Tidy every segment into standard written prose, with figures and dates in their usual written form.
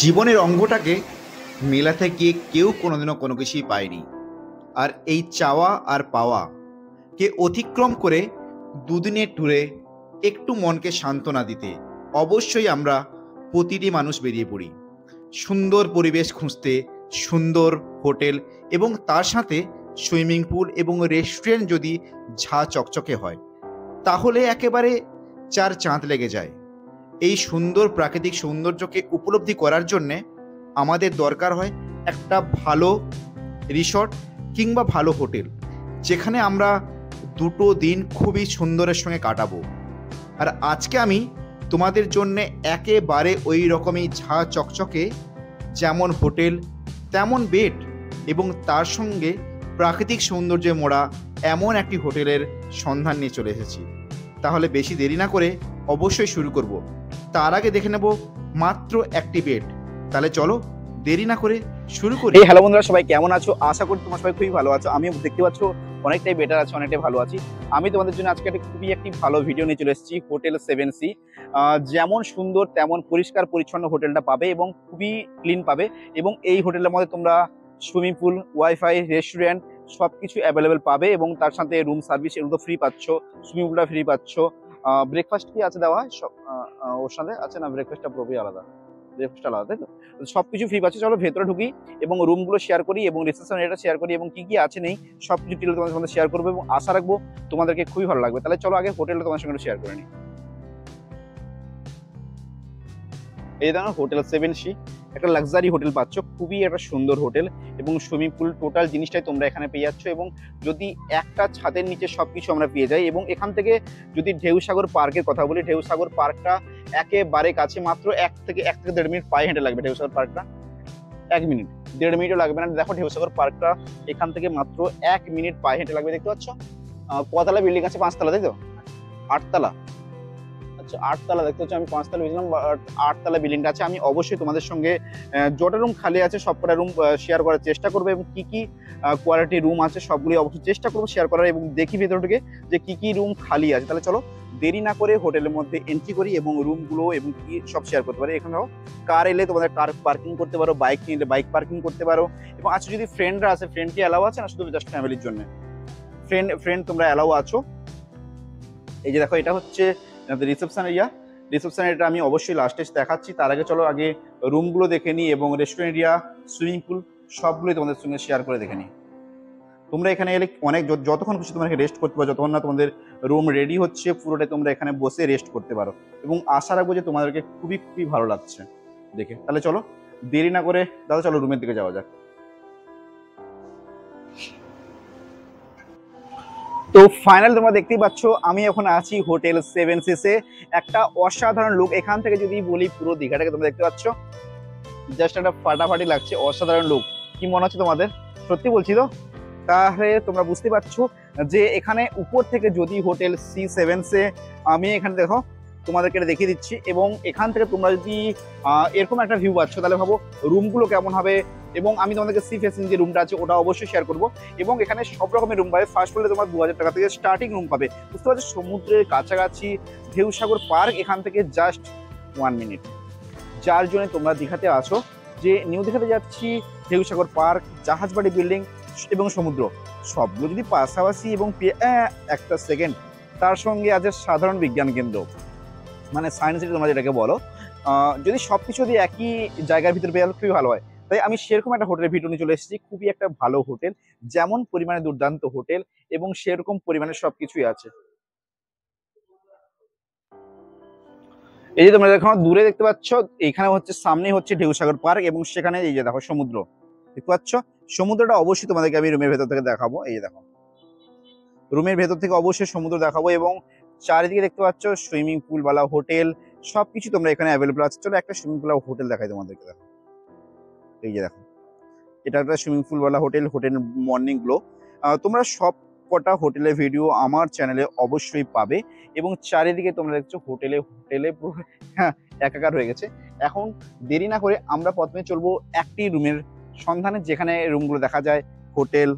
জীবনের অঙ্গটাকে মেলাতে গিয়ে কেউ কোনোদিনও কোনো কিছুই পায়নি। আর এই চাওয়া আর পাওয়া কে অতিক্রম করে দুদিনের ট্যুরে একটু মনকে সান্ত্বনা দিতে অবশ্যই আমরা প্রতিটি মানুষ বেরিয়ে পড়ি সুন্দর পরিবেশ খুঁজতে, সুন্দর হোটেল এবং তার সাথে সুইমিং পুল এবং রেস্টুরেন্ট যদি ঝা চকচকে হয় তাহলে একেবারে চার চাঁদ লেগে যায়। এই সুন্দর প্রাকৃতিক সৌন্দর্যকে উপলব্ধি করার জন্যে আমাদের দরকার হয় একটা ভালো রিসর্ট কিংবা ভালো হোটেল, যেখানে আমরা দুটো দিন খুবই সুন্দরের সঙ্গে কাটাবো। আর আজকে আমি তোমাদের জন্যে একেবারে ওই রকমই ঝা চকচকে যেমন হোটেল তেমন বেড এবং তার সঙ্গে প্রাকৃতিক সৌন্দর্যে মোড়া এমন একটি হোটেলের সন্ধান নিয়ে চলে এসেছি। তাহলে বেশি দেরি না করে অবশ্যই শুরু করব। তার আগে দেখে নেব মাত্র একটি বেড। তাহলে চলো দেরি না করে শুরু করি। এই হ্যালো বন্ধুরা, সবাই কেমন আছো? আশা করি তোমরা সবাই খুবই ভালো আছো। আমিও দেখতে পাচ্ছ অনেকটাই বেটার আছি, অনেকটাই ভালো আছি। আমি তোমাদের জন্য আজকে খুবই একটি ভালো ভিডিও নিয়ে চলে এসেছি। হোটেল 7C যেমন সুন্দর তেমন পরিষ্কার পরিচ্ছন্ন হোটেলটা পাবে এবং খুবই ক্লিন পাবে। এবং এই হোটেলের মধ্যে তোমরা সুইমিং পুল, ওয়াইফাই, রেস্টুরেন্ট সবকিছু অ্যাভেলেবেল পাবে এবং তার সাথে রুম সার্ভিস এগুলো তো ফ্রি পাচ্ছ, সুইমিং পুলটা ফ্রি পাচ্ছ। ব্রেকফাস্ট কি আছে দেওয়া হয় ওর সাথে আছে না? ব্রেকফাস্টটা পুরোপুরি আলাদা, ব্রেকফাস্ট আলাদা, তাই তো? সবকিছু ফ্রি পাচ্ছে। চলো ভেতরে ঢুকি এবং রুমগুলো শেয়ার করি এবং রিসেপশন এটা শেয়ার করি এবং কি কি আছে নেই সবকিছু ডিটেল তোমাদের সঙ্গে শেয়ার করবো এবং আশা রাখবো তোমাদেরকে খুবই ভালো লাগবে। তাহলে চলো আগে হোটেলটা তোমার সঙ্গে শেয়ার করে নিই। এই দেখো হোটেল 7C, একটা লাক্সারি হোটেল পাচ্ছ, খুবই একটা সুন্দর হোটেল এবং সুইমিং পুল টোটাল জিনিসটাই তোমরা এখানে পেয়ে যাচ্ছ। এবং যদি একটা ছাদের নিচে সবকিছু আমরা পেয়ে যাই এবং এখান থেকে যদি ঢেউসাগর পার্কের কথা বলি, ঢেউসাগর পার্কটা একেবারে কাছে, মাত্র 1 থেকে 1.5 মিনিট পায়ে হেঁটে লাগবে ঢেউসাগর পার্কটা। 1 মিনিট, 1.5 মিনিটও লাগবে না। দেখো ঢেউসাগর পার্কটা এখান থেকে মাত্র 1 মিনিট পায়ে হেঁটে লাগবে। দেখতে পাচ্ছ কতলা বিল্ডিং আছে? 5তলা, তাই তো? 8তলা। আচ্ছা 8তলা দেখতে হচ্ছে, আমি 5তলা বুঝলাম, 8তলা বিল্ডিংটা আছে। আমি অবশ্যই তোমাদের সঙ্গে যটা রুম খালি আছে সবকটা রুম শেয়ার করার চেষ্টা করবো এবং কি কি কোয়ালিটি রুম আছে সবগুলি অবশ্যই চেষ্টা করবো শেয়ার করার এবং দেখি ভেতর থেকে যে কি কি রুম খালি আছে। তাহলে চলো দেরি না করে হোটেলের মধ্যে এন্ট্রি করি এবং রুমগুলো এবং কি সব শেয়ার করতে পারি। এখানে কার এলে তোমাদের কার পার্কিং করতে পারো, বাইক নিলে বাইক পার্কিং করতে পারো এবং আচ্ছা যদি ফ্রেন্ডরা আছে, ফ্রেন্ড কি অ্যালাউ আছে না শুধু জাস্ট ফ্যামিলির জন্য? ফ্রেন্ড তোমরা অ্যালাউ আছো। এই যে দেখো এটা হচ্ছে রিসেপশন এরিয়া। রিসেপশন এরিয়াটা আমি অবশ্যই লাস্টে দেখাচ্ছি। তার আগে চলো আগে রুমগুলো দেখে নিই এবং রেস্টুরেন্ট এরিয়া, সুইমিং পুল সবগুলোই তোমাদের সঙ্গে শেয়ার করে দেখে নিই। তোমরা এখানে এলে অনেক যতক্ষণ খুশি তোমরা রেস্ট করতে পারো, যতক্ষণ না তোমাদের রুম রেডি হচ্ছে পুরোটাই তোমরা এখানে বসে রেস্ট করতে পারো এবং আশা রাখবো যে তোমাদেরকে খুবই খুবই ভালো লাগছে দেখে। তাহলে চলো দেরি না করে দাদা চলো রুমের দিকে যাওয়া যাক। তো ফাইনাল তোমরা দেখতেই পাচ্ছ আমি এখন আছি হোটেল 7C-তে। একটা অসাধারণ লুক এখান থেকে যদি বলি, পুরো দীঘাটাকে তোমরা দেখতে পাচ্ছ, জাস্ট একটা ফাটাফাটি লাগছে, অসাধারণ লুক। কি মনে হচ্ছে তোমাদের? সত্যি বলছি তো? তাহলে তোমরা বুঝতে পারছো যে এখানে উপর থেকে যদি হোটেল C7C আমি এখানে দেখো তোমাদেরকে দেখিয়ে দিচ্ছি এবং এখান থেকে তোমরা যদি এরকম একটা ভিউ পাচ্ছ তাহলে ভাবো রুমগুলো কেমন হবে। এবং আমি তোমাদেরকে সি ফেসিং যে রুমটা আছে ওটা অবশ্যই শেয়ার করবো এবং এখানে সব রকমের রুম পাবে। ফার্স্ট ফ্লোরে তোমার 2000 টাকা থেকে স্টার্টিং রুম পাবে। বুঝতে পারছো সমুদ্রের কাছাকাছি ঢেউসাগর পার্ক এখান থেকে জাস্ট 1 মিনিট। যার জন্য তোমরা দীঘাতে আসো, যে নিউ দীঘাতে যাচ্ছি, ঢেউসাগর পার্ক, জাহাজবাড়ি বিল্ডিং এবং সমুদ্র সবগুলো যদি পাশাপাশি এবং একটা সেকেন্ড তার সঙ্গে আছে সাধারণ বিজ্ঞান কেন্দ্র, মানে সায়েন্স সিটি তোমরা যেটাকে বলো, যদি সবকিছু যদি একই জায়গার ভিতরে পেয়ে খুবই ভালো হয়। তাই আমি সেরকম একটা হোটেলের ভিডিও নিয়ে চলে এসেছি। খুবই একটা ভালো হোটেল, যেমন পরিমাণে দুর্দান্ত হোটেল এবং সেরকম পরিমাণে সবকিছুই আছে। এই যে তোমরা দেখো দূরে দেখতে পাচ্ছ, এখানে হচ্ছে সামনে হচ্ছে ঢেউসাগর পার্ক এবং সেখানে এই যে দেখো সমুদ্র দেখতে পাচ্ছ। সমুদ্রটা অবশ্যই তোমাদেরকে আমি রুমের ভেতর থেকে দেখাবো। এই যে দেখো রুমের ভেতর থেকে অবশ্যই সমুদ্র দেখাবো এবং চারিদিকে দেখতে পাচ্ছ সুইমিং পুল বালা হোটেল সবকিছু তোমরা এখানে অ্যাভেলেবল আছে। চলো একটা সুইমিং পুল হোটেল দেখাই তোমাদেরকে। দেখো এই যে দেখো এটা একটা সুইমিং পুল বালা হোটেল, হোটেল মর্নিং গ্লো। তোমরা সব কটা হোটেলের ভিডিও আমার চ্যানেলে অবশ্যই পাবে এবং চারিদিকে তোমরা দেখছো হোটেলে পুরো হ্যাঁ একাকার হয়ে গেছে। এখন দেরি না করে আমরা প্রথমে চলবো একটি রুমের সন্ধানে, যেখানে রুমগুলো দেখা যায় হোটেল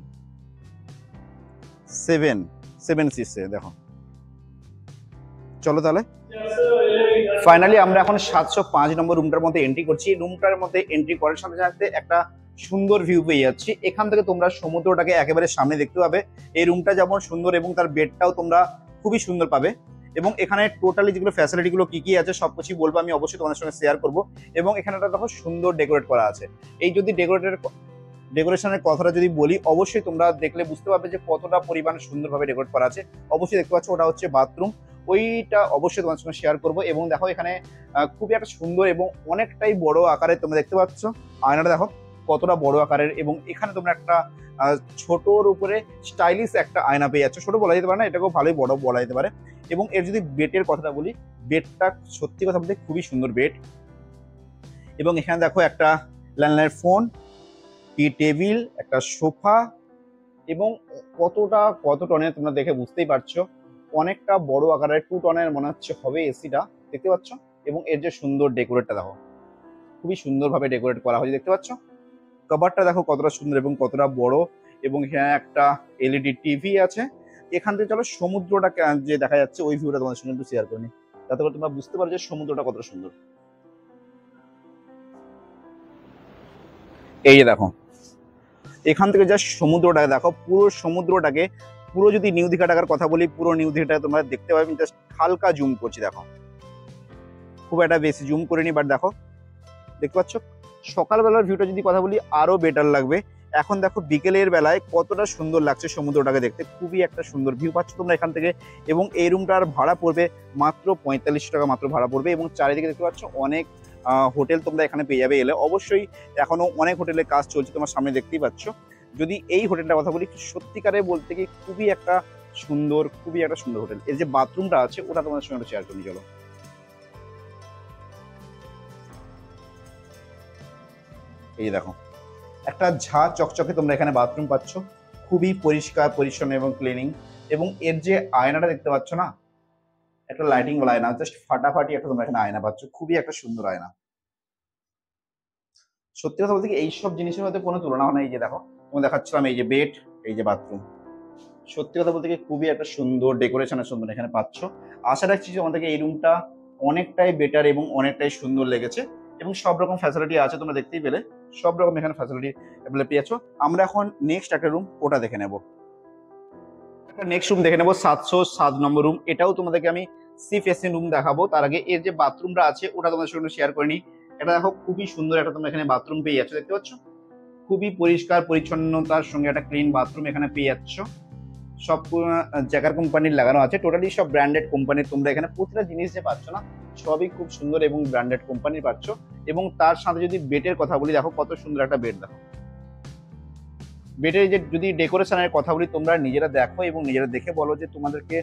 7C-তে। দেখো চলো তাহলে ফাইনালি আমরা এখন 705 নম্বর রুমটার মধ্যে এন্ট্রি করছি। রুমটার মধ্যে এন্ট্রি করার সাথে সাথে একটা সুন্দর ভিউ পেয়ে যাচ্ছি। এখান থেকে তোমরা সমুদ্রটাকে একেবারে সামনে দেখতে পাবে। এই রুমটা যেমন সুন্দর এবং তার বেডটাও তোমরা খুবই সুন্দর পাবে। এবং এখানে টোটালি যেগুলো ফ্যাসিলিটি গুলো কি কি আছে সবকিছু বলবো, আমি অবশ্যই তোমাদের সঙ্গে শেয়ার করবো। এবং এখানে একটা দেখো সুন্দর ডেকোরেট করা আছে। এই যদি ডেকোরেশনের কথাটা যদি বলি, অবশ্যই তোমরা দেখলে বুঝতে পারবে যে কতটা পরিমাণ সুন্দরভাবে ডেকোরেট করা আছে। অবশ্যই দেখতে পাচ্ছ ওটা হচ্ছে বাথরুম, ওইটা অবশ্যই তোমার সঙ্গে শেয়ার করবো। এবং দেখো এখানে খুবই একটা সুন্দর এবং অনেকটাই বড় আকারের তোমরা দেখতে পাচ্ছ। আয়নাটা দেখো কতটা বড় আকারের, এবং এখানে তোমরা একটা ছোটর উপরে স্টাইলিশ একটা আয়না পেয়ে যাচ্ছ। ছোট বলা যেতে পারে না, এটাকেও ভালোই বড় বলা যেতে পারে। এবং এর যদি বেডের কথাটা বলি, বেডটা সত্যি কথা বলতে খুবই সুন্দর বেড। এবং এখানে দেখো একটা ল্যান্ডলাইন ফোন, টি টেবিল, একটা সোফা, এবং কত টনের তোমরা দেখে বুঝতেই পারছো। অনেকটা বড় আকারের 2 টনের মনে হচ্ছে হবে এসিটা, দেখতে পাচ্ছ। এবং এর যে সুন্দর ডেকোরেটটা দেখো, খুবই সুন্দরভাবে ডেকোরেট করা হয়েছে, দেখতে পাচ্ছ। কভারটা দেখো কতটা সুন্দর এবং কতটা বড়। এবং এখানে একটা এলইডি টিভি আছে। এখান থেকে চলো সমুদ্রটা যে দেখা যাচ্ছে ওই ভিউটা তোমাদের সঙ্গে একটু শেয়ার করে নিই, যাতে করে তোমরা বুঝতে পারো যে সমুদ্রটা কতটা সুন্দর। এই যে দেখো এখান থেকে যা সমুদ্রটাকে দেখো, পুরো যদি নিউ দীঘা টাকার কথা বলি, পুরো নিউ দীঘাটা তোমরা দেখতে পাবে। জাস্ট হালকা জুম করছি, দেখো খুব একটা বেশি জুম করিনি, বাট দেখো দেখতে পাচ্ছ। সকালবেলার ভিউটা যদি কথা বলি আরো বেটার লাগবে। এখন দেখো বিকেলের বেলায় কতটা সুন্দর লাগছে সমুদ্রটাকে দেখতে, খুবই একটা সুন্দর ভিউ পাচ্ছ তোমরা এখান থেকে। এবং এই রুমটার ভাড়া পড়বে মাত্র 4500 টাকা মাত্র ভাড়া পড়বে। এবং চারিদিকে দেখতে পাচ্ছ অনেক হোটেল তোমরা এখানে পেয়ে যাবে এলে। অবশ্যই এখনো অনেক হোটেলের কাজ চলছে, তোমার সামনে দেখতেই পাচ্ছ। যদি এই হোটেলটার কথা বলি, সত্যিকারে বলতে কি খুবই একটা সুন্দর হোটেল। এর যে বাথরুমটা আছে ওটা তোমাদের সঙ্গে শেয়ার করি চলো। এই যে দেখো একটা ঝাঁ চকচকে তোমরা এখানে বাথরুম পাচ্ছ, খুবই পরিষ্কার পরিচ্ছন্ন এবং ক্লিনিং। এবং এর যে আয়নাটা দেখতে পাচ্ছ না, একটা লাইটিং ওয়ালা আয়না, জাস্ট ফাটাফাটি একটা তোমরা এখানে আয়না পাচ্ছ, খুবই একটা সুন্দর আয়না। সত্যি কথা বলতে কি এইসব জিনিসের মধ্যে কোনো তুলনা হয় না। এই যে দেখো তোমার দেখাচ্ছিলাম, এই যে বেড, এই যে বাথরুম, সত্যি কথা বলতে কি খুবই একটা সুন্দর ডেকোরেশনের সুন্দর এখানে পাচ্ছ। আশা রাখছি যে আমাদেরকে এই রুমটা অনেকটাই বেটার এবং অনেকটাই সুন্দর লেগেছে। এবং সব রকম ফ্যাসিলিটি আছে, তোমরা দেখতেই পেলে সব রকম এখানে ফ্যাসিলিটি পেয়েছো। আমরা এখন নেক্সট একটা রুম ওটা দেখে নেব। নেক্সট রুম দেখে নেবো 707 নম্বর রুম। এটাও তোমাদেরকে আমি সি ফেসিং রুম দেখাবো। তার আগে এর যে বাথরুমটা আছে ওটা তোমাদের সঙ্গে শেয়ার করে নিই। এটা দেখো খুবই সুন্দর একটা তোমরা এখানে বাথরুম পেয়ে যাচ্ছ, দেখতে পাচ্ছ। খুবই পরিষ্কার পরিচ্ছন্নতার সঙ্গে একটা ক্লিন বাথরুম এখানে পেয়ে যাচ্ছ। সব জ্যাকার কোম্পানির লাগানো আছে, টোটালি সব ব্র্যান্ডেড কোম্পানির। তোমরা এখানে প্রতিটা জিনিস যে পাচ্ছ না সবই খুব সুন্দর এবং ব্র্যান্ডেড কোম্পানির পাচ্ছ। এবং তার সাথে যদি বেডের কথা বলি, দেখো কত সুন্দর একটা বেড। দেখো বেডের যে যদি ডেকোরেশনের কথা বলি, তোমরা নিজেরা দেখো এবং নিজেরা দেখে বলো যে তোমাদেরকে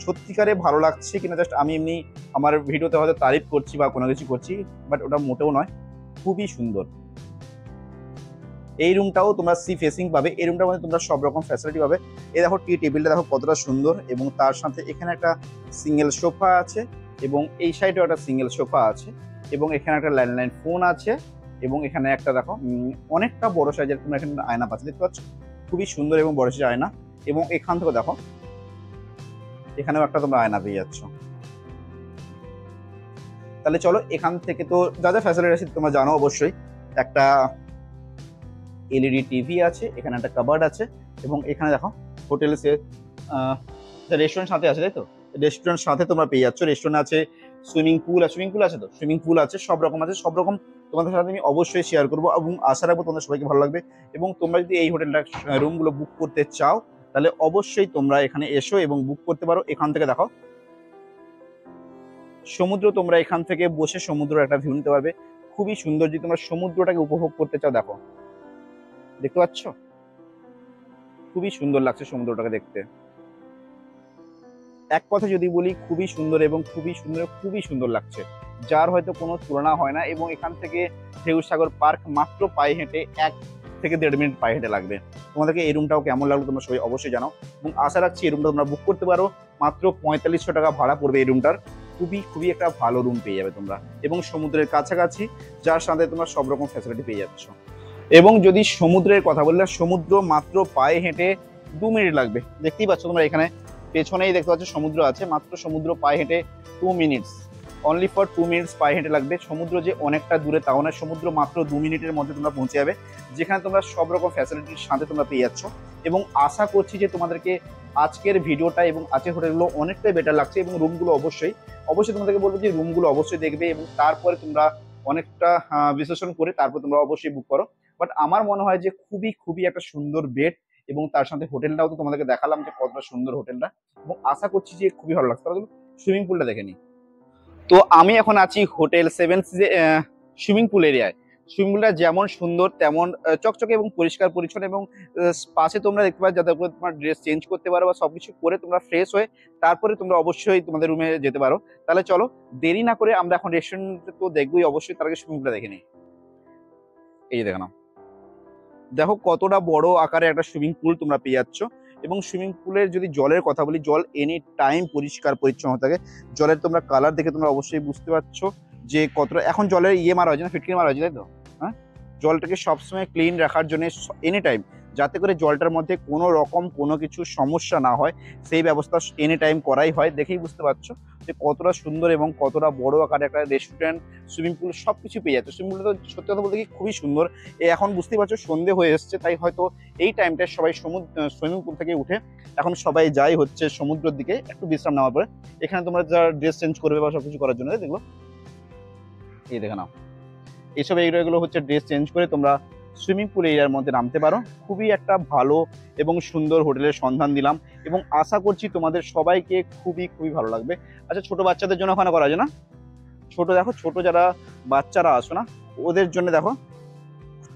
সত্যিকারে ভালো লাগছে কিনা। জাস্ট আমি এমনি আমার ভিডিওতে হয়তো তারিফ করছি বা কোনো কিছু করছি, বাট ওটা মোটেও নয়, খুবই সুন্দর। এই রুমটাও তোমরা সি ফেসিং পাবে। এই রুমটার মধ্যে তোমরা সব রকম ফ্যাসিলিটি পাবে। এই দেখো টি টেবিলটা দেখো কতটা সুন্দর, এবং তার সাথে এখানে একটা সিঙ্গেল সোফা আছে, এবং এই সাইডেও একটা সিঙ্গেল সোফা আছে, এবং এখানে একটা ল্যান্ডলাইন ফোন আছে। এবং এখানে একটা দেখো অনেকটা বড় সাইজের তোমরা এখানে আয়না পাচ্ছ, দেখতে পাচ্ছ, খুবই সুন্দর এবং বড় সাইজের আয়না। এবং এখান থেকে দেখো এখানেও একটা তোমরা আয়না পেয়ে যাচ্ছ। তাহলে চলো এখান থেকে তো যা যা ফ্যাসিলিটি আছে তোমরা জানো অবশ্যই। একটা এলইডি টিভি আছে, এখানে একটা কাবার্ড আছে, এবং এখানে দেখো হোটেলে রেস্টুরেন্ট সাথে আছে, তাই তো রেস্টুরেন্ট সাথে তোমরা পেয়ে যাচ্ছ। রেস্টুরেন্ট আছে, সুইমিং পুল আছে, তো সুইমিং পুল আছে, সব রকম আছে। সব রকম তোমাদের সাথে আমি অবশ্যই শেয়ার করবো, এবং আশা রাখবো তোমাদের সবাইকে ভালো লাগবে। এবং তোমরা যদি এই হোটেলটা রুমগুলো বুক করতে চাও তাহলে অবশ্যই তোমরা এখানে এসো এবং বুক করতে পারো। এখান থেকে দেখো সমুদ্র, তোমরা এখান থেকে বসে সমুদ্রের একটা ভিউ নিতে পারবে, খুবই সুন্দর। যদি তোমরা সমুদ্রটাকে উপভোগ করতে চাও, দেখো দেখতে পাচ্ছ খুবই সুন্দর লাগছে সমুদ্রটাকে দেখতে। এক কথা যদি বলি, খুবই সুন্দর এবং খুবই সুন্দর লাগছে, যার হয়তো কোনো তুলনা হয় না। এবং এখান থেকে ঢেউসাগর পার্ক মাত্র পায়ে হেঁটে 1 থেকে 1.5 মিনিট পায়ে হেঁটে লাগবে। তোমাদেরকে এই রুমটাও কেমন লাগলো তোমরা সবাই অবশ্যই জানাও। এবং আশা রাখছি এই রুমটা তোমরা বুক করতে পারো, মাত্র 4500 টাকা ভাড়া পড়বে এই রুমটার। খুবই একটা ভালো রুম পেয়ে যাবে তোমরা, এবং সমুদ্রের কাছাকাছি, যার সাথে তোমরা সব রকম ফ্যাসিলিটি পেয়ে যাচ্ছ। এবং যদি সমুদ্রের কথা বললে, সমুদ্র মাত্র পায়ে হেঁটে 2 মিনিট লাগবে। দেখতেই পাচ্ছ তোমরা এখানে পেছনেই দেখতে পাচ্ছ সমুদ্র আছে, মাত্র সমুদ্র পায়ে হেঁটে 2 মিনিটস। অনলি ফর 2 মিনিটস পায়ে হেঁটে লাগবে। সমুদ্র যে অনেকটা দূরে তাও না, সমুদ্র মাত্র 2 মিনিটের মধ্যে তোমরা পৌঁছে যাবে, যেখানে তোমরা সব রকম ফ্যাসিলিটির সাথে তোমরা পেয়ে যাচ্ছ। এবং আশা করছি যে তোমাদেরকে আজকের ভিডিওটা এবং আজকের হোটেলগুলো অনেকটাই বেটার লাগছে। এবং রুমগুলো অবশ্যই তোমাদেরকে বলবো যে রুমগুলো অবশ্যই দেখবে এবং তারপরে তোমরা অনেকটা বিশ্লেষণ করে তারপর তোমরা অবশ্যই বুক করো। বাট আমার মনে হয় যে খুবই একটা সুন্দর বেড, এবং তার সাথে হোটেলটাও তো তোমাদেরকে দেখালাম যে কতটা সুন্দর হোটেলটা, এবং আশা করছি যে খুবই ভালো লাগছে। তাহলে সুইমিং পুলটা দেখে নিই। তো আমি এখন আছি হোটেল 7 সিজে সুইমিং পুল এরিয়ায়। সুইমিং পুলটা যেমন সুন্দর তেমন চকচকে এবং পরিষ্কার পরিচ্ছন্ন, এবং পাশে তোমরা দেখতে পাচ্ছ যাতে করে তোমার ড্রেস চেঞ্জ করতে পারো বা সবকিছু করে তোমরা ফ্রেশ হয়ে তারপরে তোমরা অবশ্যই তোমাদের রুমে যেতে পারো। তাহলে চলো দেরি না করে আমরা এখন রেস্টুরেন্ট তো দেখবোই অবশ্যই, তার আগে সুইমিং পুলটা দেখে নিই। এই যে দেখো না, দেখো কতটা বড় আকারে একটা সুইমিং পুল তোমরা পেয়ে যাচ্ছ। এবং সুইমিং পুলের যদি জলের কথা বলি, জল এনি টাইম পরিষ্কার পরিচ্ছন্ন থাকে। জলের তোমরা কালার দেখে তোমরা অবশ্যই বুঝতে পারছো যে কতটা এখন জলের মারা হয়েছে না, ফিটকিরি মারা হয়েছে, তাই তো? হ্যাঁ, জলটাকে সবসময় ক্লিন রাখার জন্য এনি টাইম, যাতে করে জলটার মধ্যে কোনো রকম কোনো কিছু সমস্যা না হয়, সেই ব্যবস্থা এনি টাইম করাই হয়। দেখেই বুঝতে পারছো যে কতটা সুন্দর এবং কতটা বড় আকারে একটা রেস্টুরেন্ট, সুইমিং পুল সবকিছু পেয়ে যাচ্ছে। সুইমিং পুলটা তো সত্যি কথা বলতে কি খুবই সুন্দর। এখন বুঝতেই পারছো সন্ধে হয়ে এসছে, তাই হয়তো এই টাইমটায় সবাই সুইমিং পুল থেকে উঠে এখন সবাই যায় হচ্ছে সমুদ্রের দিকে একটু বিশ্রাম নেওয়ার পরে। এখানে তোমরা যারা ড্রেস চেঞ্জ করবে বা সবকিছু করার জন্য দেখলো, এই দেখে নাও, এইসব এরিয়াগুলো হচ্ছে ড্রেস চেঞ্জ করে তোমরা সুইমিং পুল এরিয়ার মধ্যে নামতে পারো। খুবই একটা ভালো এবং সুন্দর হোটেলের সন্ধান দিলাম, এবং আশা করছি তোমাদের সবাইকে খুবই ভালো লাগবে। আচ্ছা, ছোট বাচ্চাদের জন্য ওখানে করা যায় না? ছোট দেখো, ছোট যারা বাচ্চারা আসো না, ওদের জন্য দেখো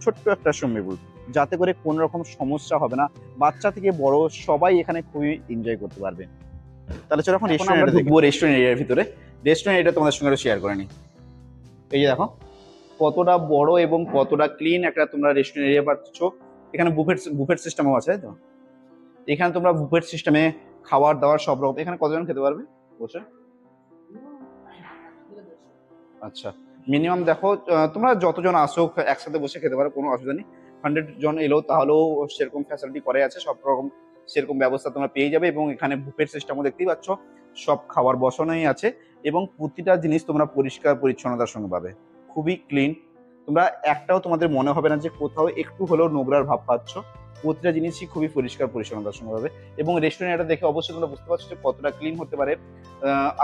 ছোট্ট একটা সুইমিং পুল, যাতে করে কোনো রকম সমস্যা হবে না, বাচ্চা থেকে বড় সবাই এখানে খুবই এনজয় করতে পারবে। তাহলে চলো এখন রেস্টুরেন্ট দেখবো। রেস্টুরেন্ট এরিয়ার ভিতরে রেস্টুরেন্ট এটা তোমাদের সঙ্গে শেয়ার করে নিই। এই যে দেখো কতটা বড় এবং কতটা ক্লিন একটা তোমরা রেস্টুরেন্ট এরিয়া পাচ্ছ। এখানে বুফেট সিস্টেমও আছে, তাই তো? এখানে তোমরা বুফেট সিস্টেমে খাবার দাবার সব রকম, এখানে কতজন খেতে পারবে বসে? আচ্ছা, মিনিমাম দেখো তোমরা যতজন আসো একসাথে বসে খেতে পারো, কোনো অসুবিধা নেই। 100 জন এলেও তাহলেও সেরকম ফ্যাসিলিটি করাই আছে, সব রকম সেরকম ব্যবস্থা তোমরা পেয়ে যাবে। এবং এখানে বুফেট সিস্টেমও দেখতেই পাচ্ছ, সব খাবার বসানোই আছে, এবং প্রতিটা জিনিস তোমরা পরিষ্কার পরিচ্ছন্নতার সঙ্গে পাবে, খুবই ক্লিন। তোমরা একটাও তোমাদের মনে হবে না যে কোথাও একটু হলেও নোংরার ভাব পাচ্ছ, প্রতিটা জিনিসই খুবই পরিষ্কার পরিচ্ছন্নতার সঙ্গে পাবে। এবং রেস্টুরেন্টটা দেখে অবশ্যই তোমরা বুঝতে পারছো যে কতটা ক্লিন হতে পারে।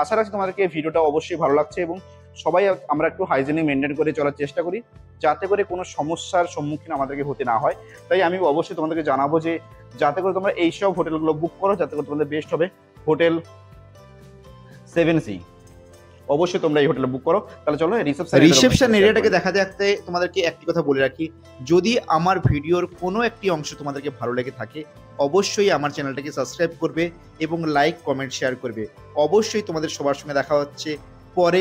আশা রাখছি তোমাদেরকে ভিডিওটা অবশ্যই ভালো লাগছে, এবং সবাই আমরা একটু হাইজেনিক মেনটেন করে চলার চেষ্টা করি, যাতে করে কোনো সমস্যার সম্মুখীন আমাদেরকে হতে না হয়। তাই আমি অবশ্যই তোমাদেরকে জানাবো যে যাতে করে তোমরা এইসব হোটেলগুলো বুক করো, যাতে করে তোমাদের বেস্ট হবে হোটেল 7C। অবশ্যই তোমরা এই হোটেলে বুক করো। তাহলে চলো রিসেপশন এরিয়াটাকে দেখা দেখতে তোমাদেরকে একটি কথা বলে রাখি, যদি আমার ভিডিওর কোনো একটি অংশ তোমাদেরকে ভালো লেগে থাকে অবশ্যই আমার চ্যানেলটাকে সাবস্ক্রাইব করবে এবং লাইক কমেন্ট শেয়ার করবে। অবশ্যই তোমাদের সবার সঙ্গে দেখা হচ্ছে পরে।